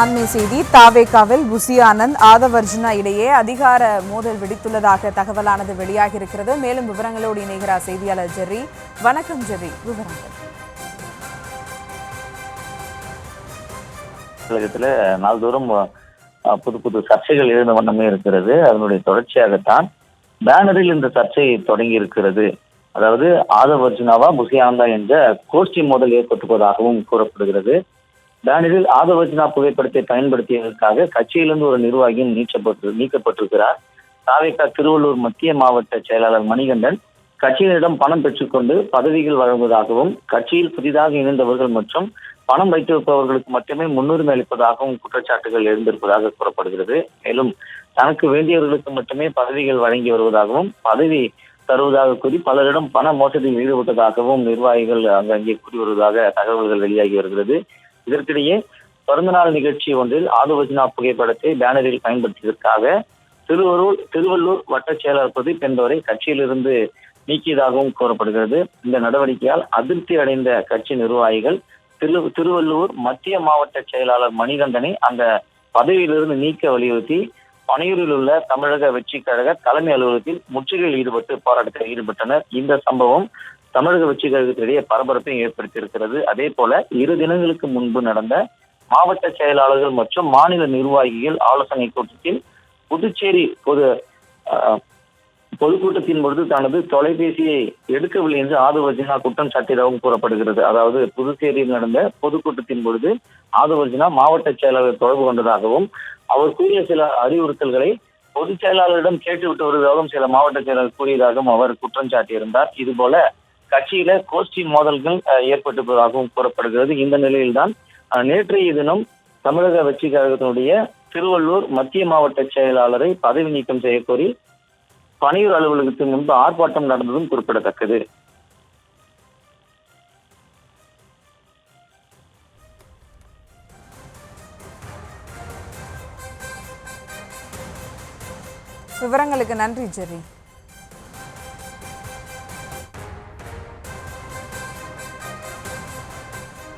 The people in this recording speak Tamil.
அண்மை செய்தி தாவேகாவில் புசி ஆனந்த் ஆதவர்ஜுனா இடையே அதிகார மோதல் வெடித்துள்ளதாக தகவலானது வெளியாகி இருக்கிறது. மேலும் விவரங்களோடு இணைகிறார் செய்தியாளர் ஜெர்ரி. வணக்கம் ஜெர்ரி, விவரங்கள். உலகத்துல நாள்தோறும் புது புது சர்ச்சைகள் எழுந்த வண்ணமே இருக்கிறது. அதனுடைய தொடர்ச்சியாகத்தான் பேனரில் இந்த சர்ச்சை தொடங்கி இருக்கிறது. அதாவது ஆதவர்ஜுனாவா புசி ஆனந்தா என்ற கோஷ்டி மோதல் ஏற்பட்டுள்ளதாகவும் கூறப்படுகிறது. பேனரில் ஆதவர்ஜுனா புகைப்படத்தை பயன்படுத்தியதற்காக கட்சியிலிருந்து ஒரு நிர்வாகியும் நீக்கப்பட்டிருக்கிறார். தாவேகா திருவள்ளூர் மத்திய மாவட்ட செயலாளர் மணிகண்டன் கட்சியினரிடம் பணம் பெற்றுக்கொண்டு பதவிகள் வழங்குவதாகவும் கட்சியில் புதிதாக இணைந்தவர்கள் மற்றும் பணம் வைத்திருப்பவர்களுக்கு மட்டுமே முன்னுரிமை அளிப்பதாகவும் குற்றச்சாட்டுகள் எழுந்திருப்பதாக கூறப்படுகிறது. மேலும் தனக்கு வேண்டியவர்களுக்கு மட்டுமே பதவிகள் வழங்கி வருவதாகவும் பதவி தருவதாக கூறி பலரிடம் பண மோசடியில் ஈடுபட்டதாகவும் நிர்வாகிகள் அங்கே கூறி வருவதாக தகவல்கள் வெளியாகி வருகிறது. இதற்கிடையே பிறந்தநாள் நிகழ்ச்சி ஒன்றில் ஆதவர்ஜுனா புகைப்படத்தை பேனரில் பயன்படுத்தியதற்காக திருவள்ளூர் வட்ட செயலாளர் பிரதீப் என்பவரை கட்சியிலிருந்து நீக்கியதாகவும் கூறப்படுகிறது. இந்த நடவடிக்கையால் அதிருப்தி அடைந்த கட்சி நிர்வாகிகள் திருவள்ளூர் மத்திய மாவட்ட செயலாளர் மணிகண்டனை அந்த பதவியிலிருந்து நீக்க வலியுறுத்தி பனையூரில் உள்ள தமிழக வெற்றி கழக தலைமை அலுவலகத்தில் முற்றுகையில் ஈடுபட்டு போராட்டத்தில் ஈடுபட்டனர். இந்த சம்பவம் தமிழக வெற்றி கழகத்திடையே பரபரப்பை ஏற்படுத்தியிருக்கிறது. அதே போல 2 தினங்களுக்கு முன்பு நடந்த மாவட்ட செயலாளர்கள் மற்றும் மாநில நிர்வாகிகள் ஆலோசனை கூட்டத்தில் புதுச்சேரி பொதுக்கூட்டத்தின் பொழுது தனது தொலைபேசியை எடுக்கவில்லை என்று ஆதவர்ஜுனா குற்றம் சாட்டியதாகவும் கூறப்படுகிறது. அதாவது புதுச்சேரியில் நடந்த பொதுக்கூட்டத்தின் பொழுது ஆதவர்ஜுனா மாவட்ட செயலாளர் தொடர்பு கொண்டதாகவும் அவர் கூறிய சில அறிவுறுத்தல்களை பொதுச் செயலாளரிடம் கேட்டுவிட்டு வருவதாகவும் சில மாவட்ட செயலாளர் கூறியதாகவும் அவர் குற்றம் சாட்டியிருந்தார். இதுபோல கட்சியில கோஷ்டி மோதல்கள் ஏற்பட்டிருப்பதாகவும் கூறப்படுகிறது. இந்த நிலையில்தான் நேற்றைய தினம் தமிழக வெற்றி கழகத்தினுடைய திருவள்ளூர் மத்திய மாவட்ட செயலாளரை பதவி நீக்கம் செய்யக்கோரி பனையூர் அலுவலகத்தின் முன்பு ஆர்ப்பாட்டம் நடந்ததும் குறிப்பிடத்தக்கது. விவரங்களுக்கு நன்றி ஜெர்ரி.